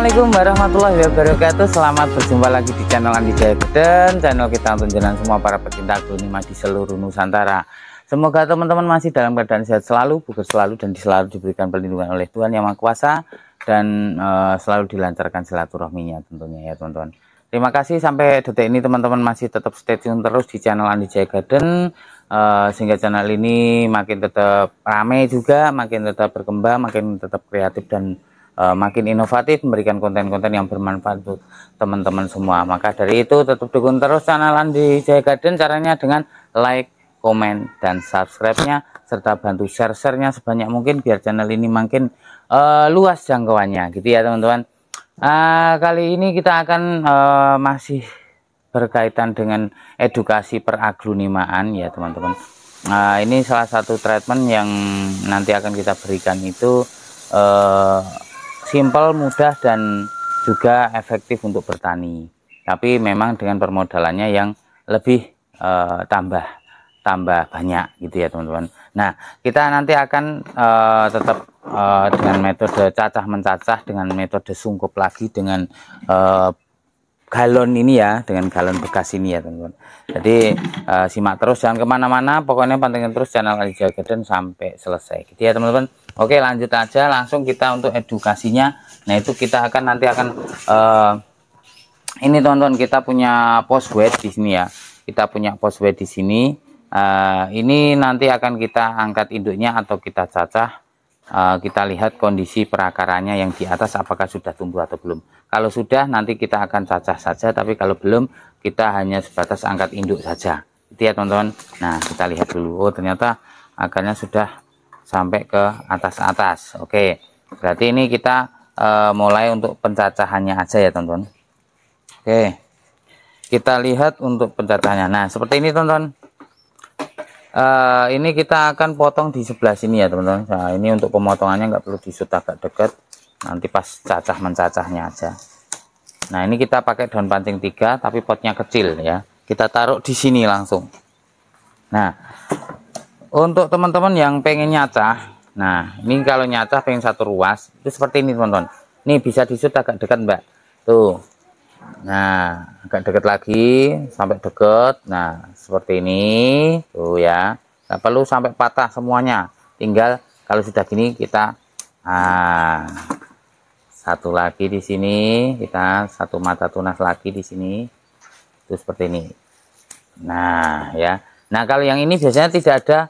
Assalamualaikum warahmatullahi wabarakatuh. Selamat berjumpa lagi di channel Andi Jaya Garden, channel kita untuk jalan semua para pecinta aglonema di seluruh Nusantara. Semoga teman-teman masih dalam keadaan sehat selalu, bugar selalu, dan selalu diberikan perlindungan oleh Tuhan Yang Maha Kuasa, dan selalu dilancarkan silaturahminya tentunya ya teman-teman. Terima kasih sampai detik ini teman-teman masih tetap stay tune terus di channel Andi Jaya Garden, sehingga channel ini makin tetap ramai juga, makin tetap berkembang, makin tetap kreatif, dan makin inovatif, memberikan konten-konten yang bermanfaat untuk teman-teman semua. Maka dari itu tetap dukung terus channel Andi Jaya Garden, caranya dengan like, komen, dan subscribe-nya, serta bantu share-nya sebanyak mungkin biar channel ini makin luas jangkauannya gitu ya teman-teman. Kali ini kita akan masih berkaitan dengan edukasi peraglonimaan ya teman-teman. Ini salah satu treatment yang nanti akan kita berikan itu simple, mudah, dan juga efektif untuk bertani, tapi memang dengan permodalannya yang lebih tambah banyak gitu ya teman-teman. Nah, kita nanti akan tetap dengan metode cacah mencacah, dengan metode sungkup lagi, dengan galon ini ya, dengan galon bekas ini ya teman-teman. Jadi simak terus, jangan kemana-mana, pokoknya pantengin terus channel Andi Jaya Garden sampai selesai gitu ya teman-teman. Oke, lanjut aja langsung kita untuk edukasinya. Nah, itu kita nanti akan ini teman-teman, kita punya post weight di sini ya. Kita punya post weight di sini. Ini nanti akan kita angkat induknya atau kita cacah. Kita lihat kondisi perakarannya yang di atas apakah sudah tumbuh atau belum. Kalau sudah nanti kita akan cacah saja, tapi kalau belum kita hanya sebatas angkat induk saja. Itu ya teman-teman. Nah, kita lihat dulu. Oh, ternyata akarnya sudah sampai ke atas-atas. Oke, berarti ini kita mulai untuk pencacahannya aja ya teman-teman. Oke, kita lihat untuk pencacahannya. Nah, seperti ini teman-teman. Ini kita akan potong di sebelah sini ya teman-teman. Nah, ini untuk pemotongannya nggak perlu disut agak dekat, nanti pas cacah mencacahnya aja. Nah, ini kita pakai daun pancing 3 tapi potnya kecil ya, kita taruh di sini langsung. Nah, untuk teman-teman yang pengen nyacah, nah ini kalau nyacah pengen satu ruas itu seperti ini teman-teman. Ini bisa disut agak dekat mbak, tuh. Nah, agak dekat lagi sampai dekat. Nah, seperti ini tuh ya, nggak perlu sampai patah semuanya, tinggal kalau sudah gini kita satu lagi di sini, kita satu mata tunas lagi di sini itu seperti ini. Nah ya, nah kalau yang ini biasanya tidak ada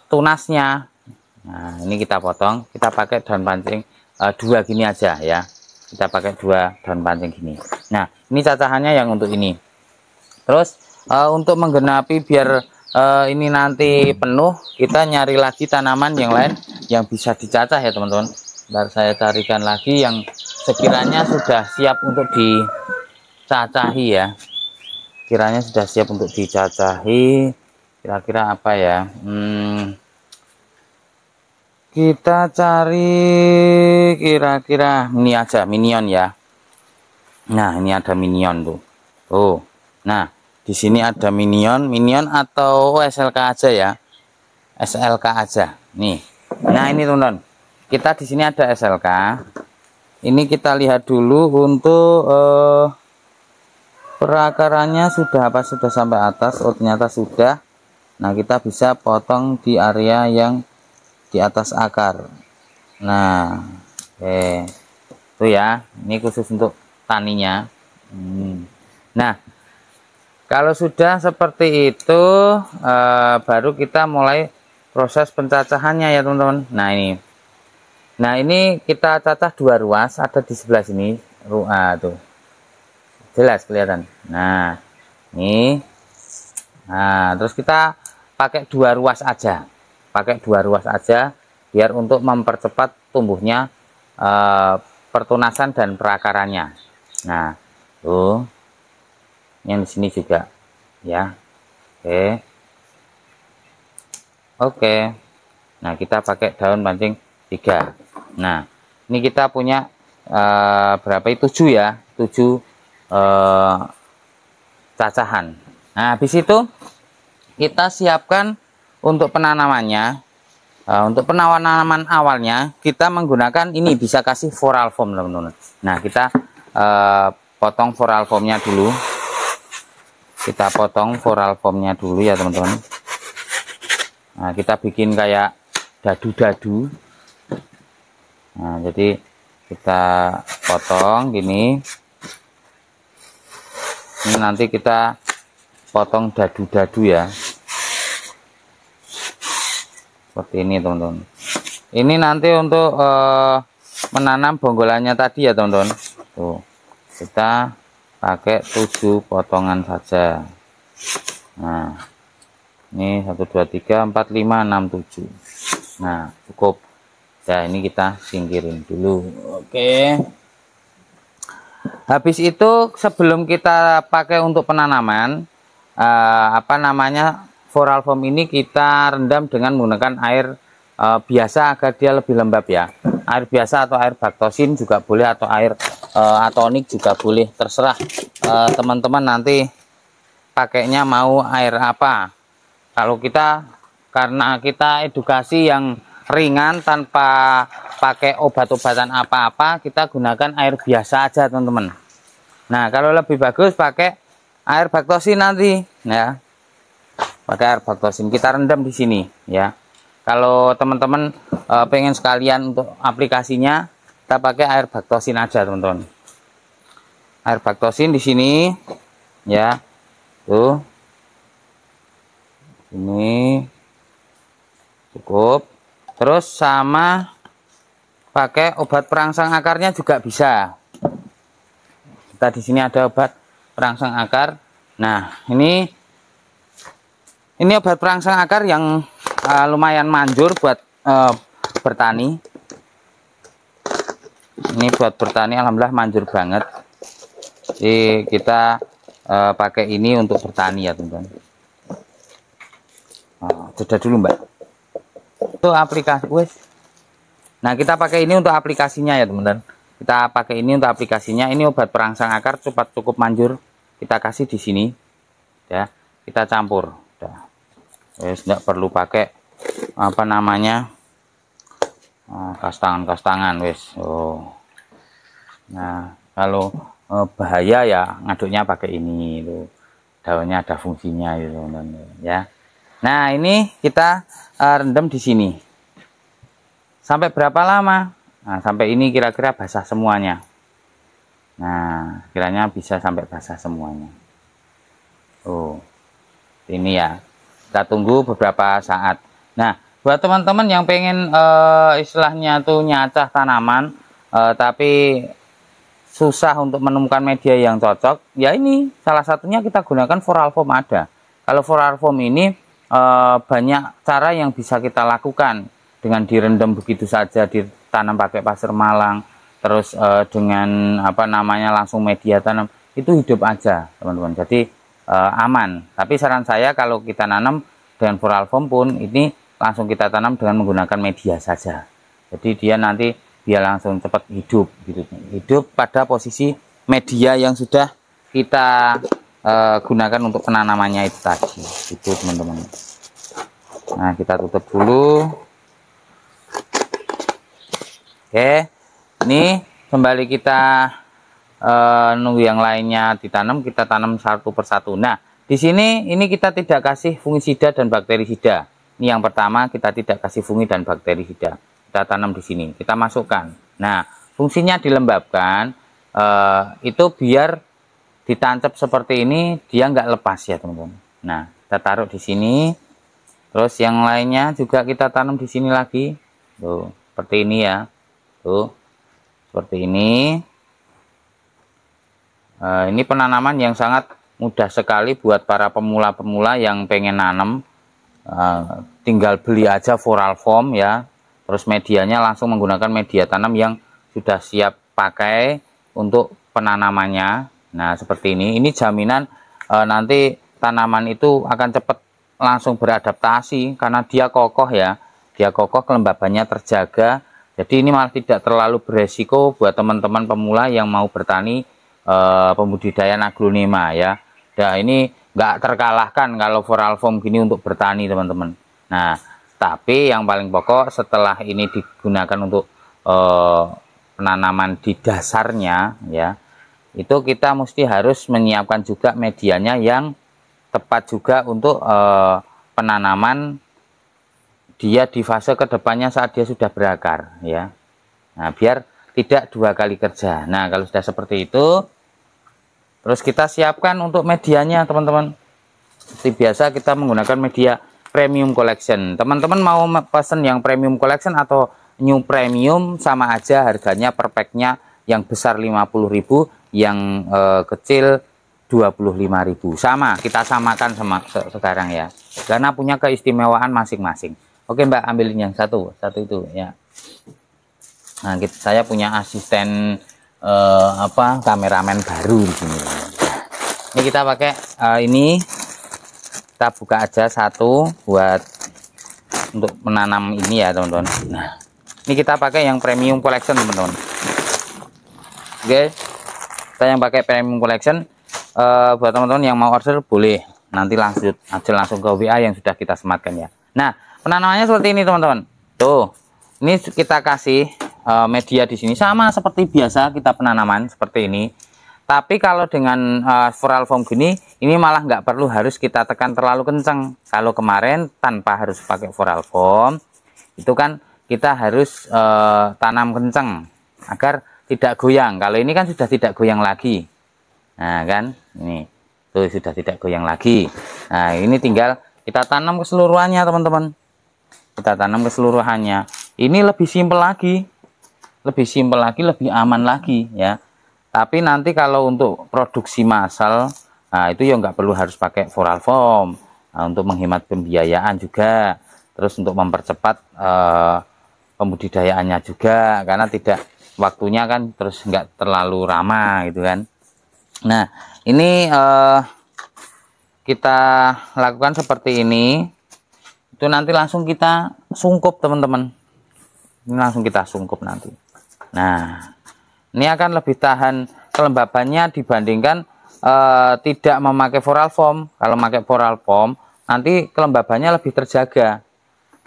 tunasnya. Nah, ini kita potong, kita pakai daun pancing 2 gini aja ya, kita pakai 2 daun pancing gini. Nah, ini cacahannya yang untuk ini. Terus untuk menggenapi biar ini nanti penuh, kita nyari lagi tanaman yang lain yang bisa dicacah ya teman-teman. Ntar saya carikan lagi yang sekiranya sudah siap untuk dicacahi ya, kiranya sudah siap untuk dicacahi. Kira-kira apa ya, kita cari kira-kira ini aja, minion ya. Nah, ini ada minion tuh. Oh, nah di sini ada minion atau SLK aja ya, SLK aja nih. Nah, ini teman-teman, kita di sini ada SLK. Ini kita lihat dulu untuk perakarannya sudah apa, sudah sampai atas. Oh, ternyata sudah. Nah, kita bisa potong di area yang di atas akar. Nah, oke, itu ya, ini khusus untuk taninya. Nah, kalau sudah seperti itu baru kita mulai proses pencacahannya ya teman-teman. Nah ini kita cacah 2 ruas, ada di sebelah sini tuh jelas kelihatan. Nah ini, nah terus kita pakai 2 ruas aja, biar untuk mempercepat tumbuhnya pertunasan dan perakarannya. Nah tuh, yang di sini juga ya. Oke. Nah, kita pakai daun pancing 3. Nah, ini kita punya berapa itu, 7 ya, 7 cacahan. Nah, habis itu kita siapkan untuk penanamannya. Untuk penanaman awalnya kita menggunakan ini, bisa kasih floral foam teman-teman. Nah kita potong floral foamnya dulu, kita potong floral foamnya dulu ya teman-teman. Nah kita bikin kayak dadu-dadu. Nah jadi kita potong gini, ini nanti kita potong dadu-dadu ya, seperti ini teman-teman. Ini nanti untuk menanam bonggolannya tadi ya teman-teman. Tuh kita pakai 7 potongan saja. Nah ini 1 2 3 4 5 6 7. Nah cukup ya, ini kita singkirin dulu. Oke, habis itu sebelum kita pakai untuk penanaman floral foam ini kita rendam dengan menggunakan air biasa agar dia lebih lembab ya. Air biasa atau air baktosin juga boleh, atau air atonik juga boleh, terserah teman-teman nanti pakainya mau air apa. Kalau kita, karena kita edukasi yang ringan tanpa pakai obat-obatan apa-apa, kita gunakan air biasa aja teman-teman. Nah kalau lebih bagus pakai air baktosin nanti ya, pakai air baktosin kita rendam di sini ya. Kalau teman-teman pengen sekalian untuk aplikasinya, kita pakai air baktosin aja teman-teman. Air baktosin di sini ya, tuh ini cukup. Terus sama pakai obat perangsang akarnya juga bisa. Kita di sini ada obat perangsang akar. Nah ini obat perangsang akar yang lumayan manjur buat bertani. Ini buat bertani alhamdulillah manjur banget. Jadi kita pakai ini untuk bertani ya teman-teman. Jeda dulu mbak. Itu aplikasi wes. Nah kita pakai ini untuk aplikasinya ya teman-teman. Kita pakai ini untuk aplikasinya. Ini obat perangsang akar cukup manjur. Kita kasih di sini ya. Kita campur. Wes tidak perlu pakai kastangan wes. Nah kalau bahaya ya ngaduknya pakai ini itu, daunnya ada fungsinya itu ya. Nah ini kita rendam di sini sampai berapa lama? Nah sampai ini kira-kira basah semuanya. Nah kiranya bisa sampai basah semuanya. Ini ya, kita tunggu beberapa saat. Nah buat teman-teman yang pengen istilahnya tuh nyacah tanaman tapi susah untuk menemukan media yang cocok, ya ini salah satunya kita gunakan floral foam ada. Kalau floral foam ini banyak cara yang bisa kita lakukan, dengan direndam begitu saja, ditanam pakai pasir malang, terus dengan langsung media tanam, itu hidup aja teman-teman. Jadi aman. Tapi saran saya kalau kita nanam dengan floral foam pun ini langsung kita tanam dengan menggunakan media saja. Jadi dia nanti dia langsung cepat hidup gitu. Hidup pada posisi media yang sudah kita gunakan untuk penanamannya itu tadi. Itu teman-teman. Nah kita tutup dulu. Oke, ini kembali kita nunggu yang lainnya ditanam, kita tanam satu persatu. Nah di sini ini kita tidak kasih fungisida dan bakterisida. Ini yang pertama, kita tidak kasih fungi dan bakterisida. Kita tanam di sini, kita masukkan. Nah fungsinya dilembabkan, itu biar ditancap seperti ini, dia nggak lepas ya teman-teman. Nah kita taruh di sini. Terus yang lainnya juga kita tanam di sini lagi, tuh seperti ini ya, tuh seperti ini. Ini penanaman yang sangat mudah sekali buat para pemula-pemula yang pengen nanam. Tinggal beli aja floral foam ya, terus medianya langsung menggunakan media tanam yang sudah siap pakai untuk penanamannya. Nah seperti ini jaminan nanti tanaman itu akan cepat langsung beradaptasi karena dia kokoh ya, dia kokoh, kelembabannya terjaga. Jadi ini malah tidak terlalu beresiko buat teman-teman pemula yang mau bertani pembudidayaan aglonema ya. Nah ini nggak terkalahkan kalau floral foam gini untuk bertani teman-teman. Nah Tapi yang paling pokok setelah ini digunakan untuk penanaman di dasarnya ya, itu kita mesti harus menyiapkan juga medianya yang tepat juga untuk penanaman dia di fase kedepannya saat dia sudah berakar ya. Nah, biar tidak dua kali kerja. Nah, kalau sudah seperti itu, terus kita siapkan untuk medianya teman-teman. Seperti biasa kita menggunakan media premium collection. Teman-teman mau pesan yang premium collection atau new premium, sama aja harganya per packnya, yang besar 50.000, yang kecil 25.000. Sama, kita samakan sama sekarang ya, karena punya keistimewaan masing-masing. Oke Mbak, ambilin yang satu itu ya. Nah, saya punya asisten kameramen baru di sini. Ini kita pakai ini, kita buka aja satu buat untuk menanam ini ya teman-teman. Nah, ini kita pakai yang premium collection teman-teman. Oke, kita yang pakai premium collection. Buat teman-teman yang mau order boleh nanti langsung ke WA yang sudah kita sematkan ya. Nah, penanamannya seperti ini teman-teman. Tuh, ini kita kasih media di sini sama seperti biasa kita penanaman seperti ini. Tapi kalau dengan floral foam gini, ini malah nggak perlu harus kita tekan terlalu kencang. Kalau kemarin tanpa harus pakai floral foam, itu kan kita harus tanam kencang agar tidak goyang. Kalau ini kan sudah tidak goyang lagi. Nah kan, ini tuh sudah tidak goyang lagi. Nah, ini tinggal kita tanam keseluruhannya teman-teman. Kita tanam keseluruhannya. Ini lebih simpel lagi, lebih aman lagi ya. Tapi nanti kalau untuk produksi massal, nah itu ya nggak perlu harus pakai floral foam. Nah, untuk menghemat pembiayaan juga, terus untuk mempercepat pembudidayaannya juga, karena tidak waktunya kan terus nggak terlalu ramah gitu kan. Nah, ini kita lakukan seperti ini. Itu nanti langsung kita sungkup teman-teman. Ini langsung kita sungkup nanti. Nah, ini akan lebih tahan kelembabannya dibandingkan tidak memakai floral foam. Kalau memakai floral foam nanti kelembabannya lebih terjaga,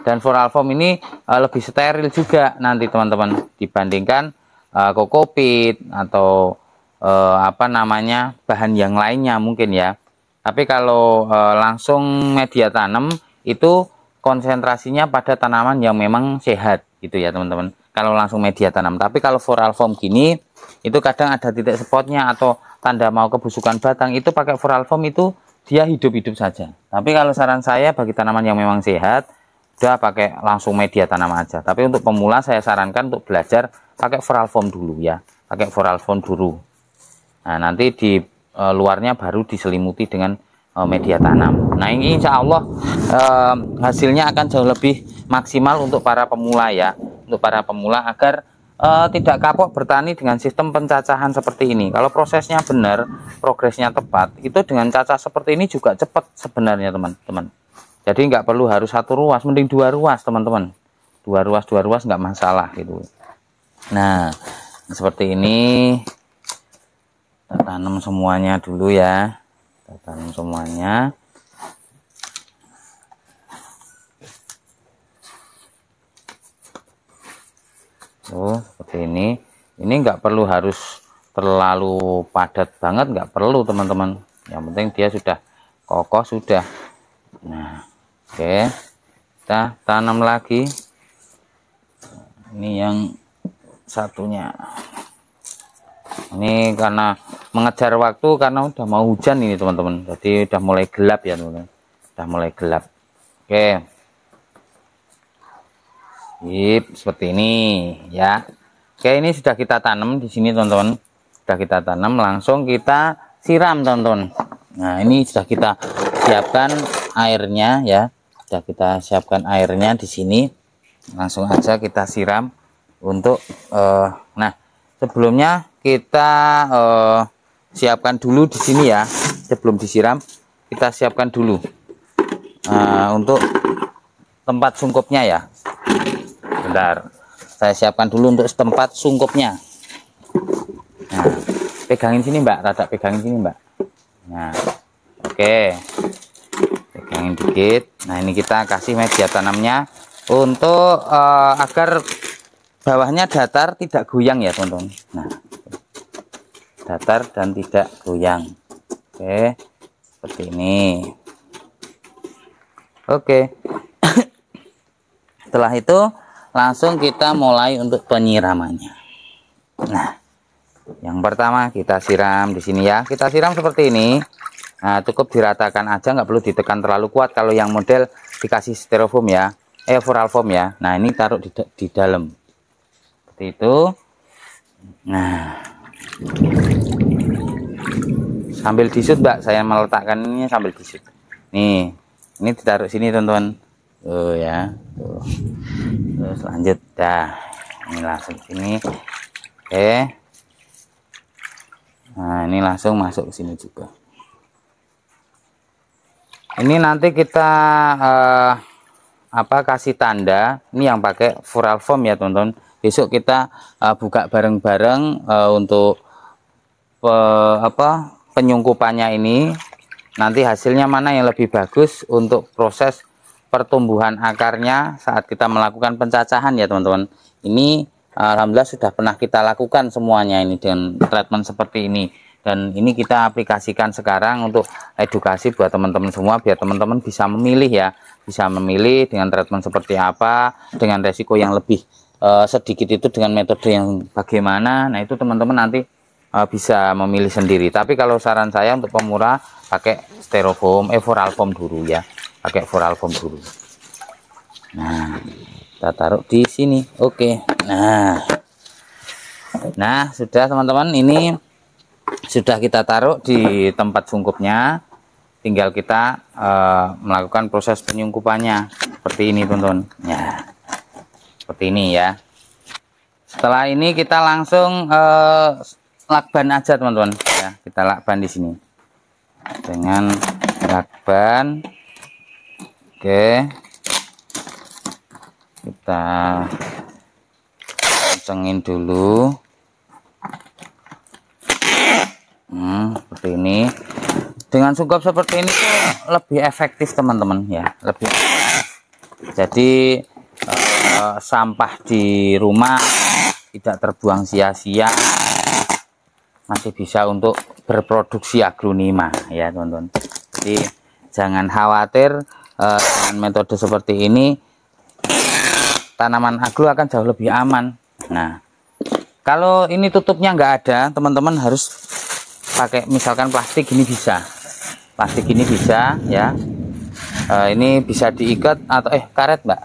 dan floral foam ini lebih steril juga nanti teman-teman dibandingkan kokopit atau bahan yang lainnya mungkin ya. Tapi kalau langsung media tanam itu konsentrasinya pada tanaman yang memang sehat gitu ya teman-teman, kalau langsung media tanam. Tapi kalau floral foam gini, itu kadang ada titik spotnya atau tanda mau kebusukan batang, itu pakai floral foam itu dia hidup-hidup saja. Tapi kalau saran saya bagi tanaman yang memang sehat, udah pakai langsung media tanam aja. Tapi untuk pemula saya sarankan untuk belajar pakai floral foam dulu ya, pakai floral foam dulu. Nah, nanti di luarnya baru diselimuti dengan media tanam. Nah, ini insya Allah hasilnya akan jauh lebih maksimal untuk para pemula ya, untuk para pemula agar tidak kapok bertani dengan sistem pencacahan seperti ini. Kalau prosesnya benar, progresnya tepat, itu dengan cacah seperti ini juga cepat sebenarnya teman-teman. Jadi nggak perlu harus satu ruas, mending dua ruas teman-teman. Dua ruas nggak masalah gitu. Nah, seperti ini. Kita tanam semuanya dulu ya, kita tanam semuanya. Tuh seperti ini nggak perlu harus terlalu padat banget, nggak perlu teman-teman, yang penting dia sudah kokoh sudah. Nah, oke, kita tanam lagi. Ini yang satunya. Ini karena mengejar waktu, karena udah mau hujan ini teman-teman, jadi udah mulai gelap ya teman-teman, udah mulai gelap. Oke, seperti ini ya. Oke, ini sudah kita tanam di sini teman-teman, sudah kita tanam, langsung kita siram teman-teman. Nah, ini sudah kita siapkan airnya ya, sudah kita siapkan airnya di sini, langsung aja kita siram untuk nah sebelumnya kita siapkan dulu di sini ya, sebelum disiram kita siapkan dulu untuk tempat sungkupnya ya. Bentar, saya siapkan dulu untuk tempat sungkupnya. Nah, pegangin sini Mbak, rada pegangin sini Mbak. Nah, oke, pegangin dikit. Nah ini kita kasih media tanamnya untuk agar bawahnya datar tidak goyang ya teman-teman. Nah datar dan tidak goyang. Oke seperti ini. Oke setelah itu langsung kita mulai untuk penyiramannya. Nah yang pertama kita siram di sini ya, kita siram seperti ini. Nah cukup diratakan aja, nggak perlu ditekan terlalu kuat kalau yang model dikasih styrofoam ya, floral foam ya. Nah ini taruh di dalam seperti itu. Nah sambil disut mbak, saya meletakkan ini sambil disut. Nih ini ditaruh sini teman-teman. Oh ya tuh. Terus lanjut dah, ini langsung sini. Oke nah ini langsung masuk ke sini juga. Ini nanti kita kasih tanda ini yang pakai floral foam ya teman-teman. Besok kita buka bareng-bareng untuk penyungkupannya ini. Nanti hasilnya mana yang lebih bagus untuk proses pertumbuhan akarnya saat kita melakukan pencacahan ya teman-teman. Ini alhamdulillah sudah pernah kita lakukan semuanya ini dengan treatment seperti ini. Dan ini kita aplikasikan sekarang untuk edukasi buat teman-teman semua, biar teman-teman bisa memilih ya, bisa memilih dengan treatment seperti apa, dengan resiko yang lebih sedikit itu dengan metode yang bagaimana. Nah itu teman-teman nanti bisa memilih sendiri. Tapi kalau saran saya untuk pemula pakai styrofoam, floral foam dulu ya, pakai floral foam dulu. Nah kita taruh di sini. Oke nah sudah teman-teman, ini sudah kita taruh di tempat sungkupnya, tinggal kita melakukan proses penyungkupannya seperti ini teman-teman ya, seperti ini ya. Setelah ini kita langsung lakban aja teman-teman ya, kita lakban di sini dengan lakban. Oke kita kencengin dulu. Seperti ini, dengan sungkup seperti ini tuh lebih efektif teman-teman ya, lebih efektif. Jadi sampah di rumah tidak terbuang sia-sia, masih bisa untuk berproduksi aglonema ya teman-teman. Jadi jangan khawatir, dengan metode seperti ini tanaman aglo akan jauh lebih aman. Nah kalau ini tutupnya nggak ada, teman-teman harus pakai misalkan plastik ini bisa, plastik ini bisa ya. Ini bisa diikat atau karet mbak.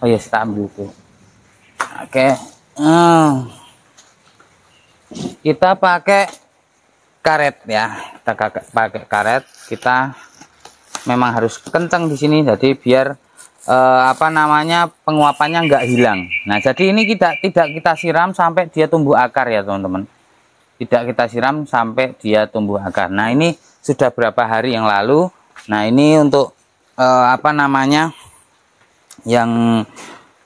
Oh ya yes, kita ambil itu. Oke kita pakai karet ya, kita pakai karet. Kita memang harus kencang di sini, jadi biar penguapannya nggak hilang. Nah jadi ini tidak kita siram sampai dia tumbuh akar ya teman-teman, tidak kita siram sampai dia tumbuh akar. Nah ini sudah berapa hari yang lalu. Nah ini untuk yang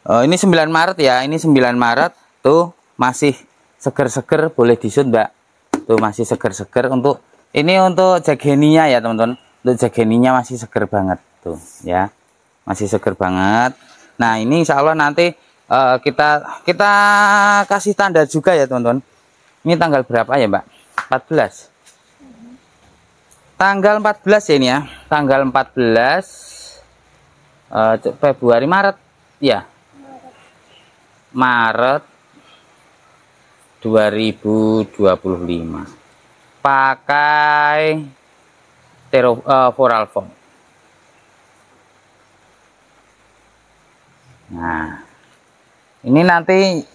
ini 9 Maret ya, ini 9 Maret tuh masih seger-seger, boleh disut mbak, tuh masih seger-seger. Untuk ini untuk jageninya ya teman-teman, untuk jageninya masih seger banget tuh ya, masih seger banget. Nah ini insya Allah nanti kita kasih tanda juga ya teman-teman. Ini tanggal berapa ya mbak? 14. Tanggal 14 ya ini ya. Tanggal 14 Februari Maret ya. Maret 2025. Pakai floral foam. Nah ini nanti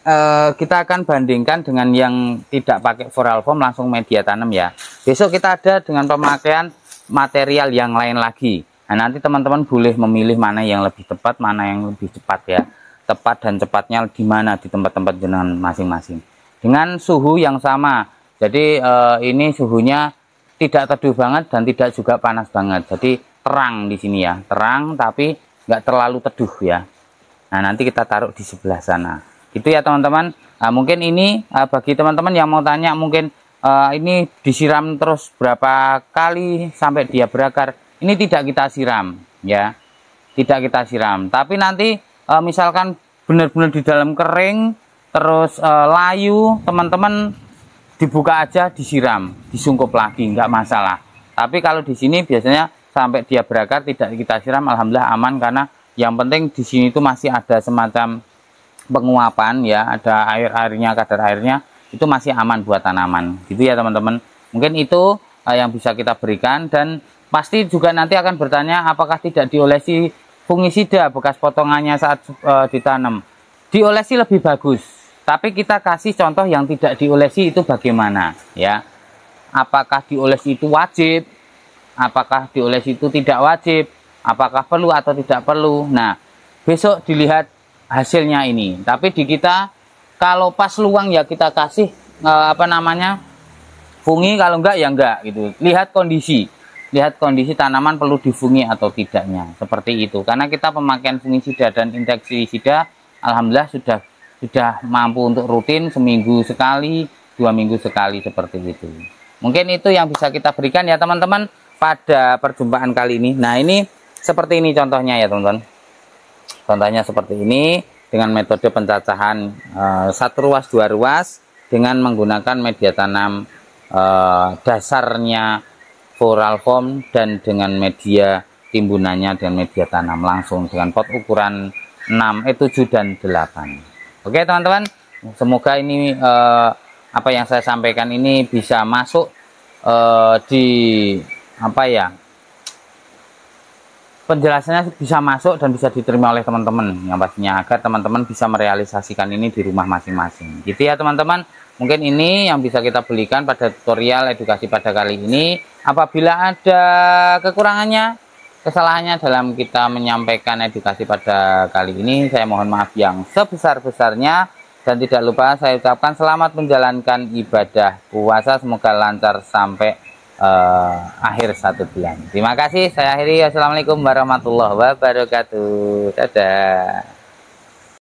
kita akan bandingkan dengan yang tidak pakai floral foam, langsung media tanam ya. Besok kita ada dengan pemakaian material yang lain lagi. Nah nanti teman-teman boleh memilih mana yang lebih tepat, mana yang lebih cepat ya. Tepat dan cepatnya di mana di tempat-tempat dengan masing-masing. Dengan suhu yang sama. Jadi ini suhunya tidak teduh banget dan tidak juga panas banget. Jadi terang di sini ya, terang tapi nggak terlalu teduh ya. Nah nanti kita taruh di sebelah sana gitu ya teman-teman. Nah, mungkin ini bagi teman-teman yang mau tanya, mungkin ini disiram terus berapa kali sampai dia berakar. ini tidak kita siram ya, tidak kita siram. Tapi nanti misalkan benar-benar di dalam kering terus layu, teman-teman dibuka aja, disiram, disungkup lagi, nggak masalah. Tapi kalau di sini biasanya sampai dia berakar tidak kita siram, alhamdulillah aman, karena yang penting di sini itu masih ada semacam penguapan ya, ada airnya, kadar airnya itu masih aman buat tanaman gitu ya teman-teman. Mungkin itu yang bisa kita berikan. Dan pasti juga nanti akan bertanya apakah tidak diolesi fungisida bekas potongannya saat ditanam. Diolesi lebih bagus, tapi kita kasih contoh yang tidak diolesi itu bagaimana ya. Apakah diolesi itu wajib, apakah diolesi itu tidak wajib, apakah perlu atau tidak perlu. Nah, besok dilihat hasilnya ini. Tapi di kita kalau pas luang ya kita kasih fungi, kalau enggak ya enggak gitu. Lihat kondisi tanaman perlu difungi atau tidaknya, seperti itu. Karena kita pemakaian fungisida dan insektisida alhamdulillah sudah mampu untuk rutin, seminggu sekali, 2 minggu sekali, seperti itu. Mungkin itu yang bisa kita berikan ya teman-teman pada perjumpaan kali ini. Nah, ini seperti ini contohnya ya teman-teman. Contohnya seperti ini dengan metode pencacahan 1 ruas 2 ruas dengan menggunakan media tanam dasarnya floral foam dan dengan media timbunannya dengan media tanam langsung dengan pot ukuran 6, 7 dan 8. Oke teman-teman, semoga ini apa yang saya sampaikan ini bisa masuk di penjelasannya bisa masuk dan bisa diterima oleh teman-teman yang pastinya, agar teman-teman bisa merealisasikan ini di rumah masing-masing gitu ya teman-teman. Mungkin ini yang bisa kita berikan pada tutorial edukasi pada kali ini. Apabila ada kekurangannya, kesalahannya dalam kita menyampaikan edukasi pada kali ini, saya mohon maaf yang sebesar-besarnya. Dan tidak lupa saya ucapkan selamat menjalankan ibadah puasa, semoga lancar sampai akhir 1 bulan. Terima kasih, saya akhiri. Assalamualaikum warahmatullahi wabarakatuh. Dadah.